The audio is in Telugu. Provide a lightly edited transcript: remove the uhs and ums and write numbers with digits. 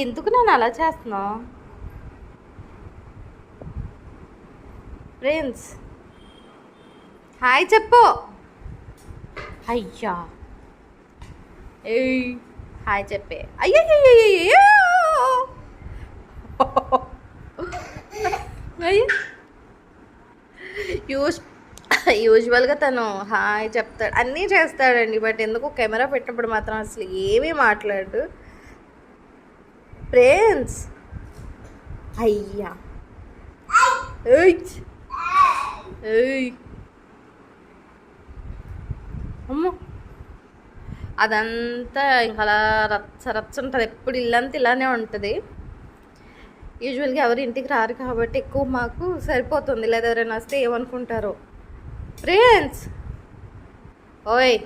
ఎందుకు నన్ను అలా చేస్తున్నావు ఫ్రెండ్స్? హాయ్ చెప్పు. అయ్యా ఏయ్ హాయ్ చెప్పే. అయ్యో యూజువల్గా తను హాయ్ చెప్తాడు, అన్నీ చేస్తాడండి. బట్ ఎందుకు కెమెరా పెట్టినప్పుడు మాత్రం అసలు ఏమీ మాట్లాడు. ఫ్రెండ్స్ అయ్యా ఏయ్ ఏయ్ అమ్మో, అదంతా ఇంకా అలా రచ్చ రచ్చ ఉంటుంది. ఎప్పుడు ఇల్లంతా ఇలానే ఉంటుంది. యూజువల్గా ఎవరు ఇంటికి రారు కాబట్టి ఎక్కువ మాకు సరిపోతుంది. లేదా ఎవరైనా వస్తే ఏమనుకుంటారో. ఫ్రెండ్స్ ఓయ్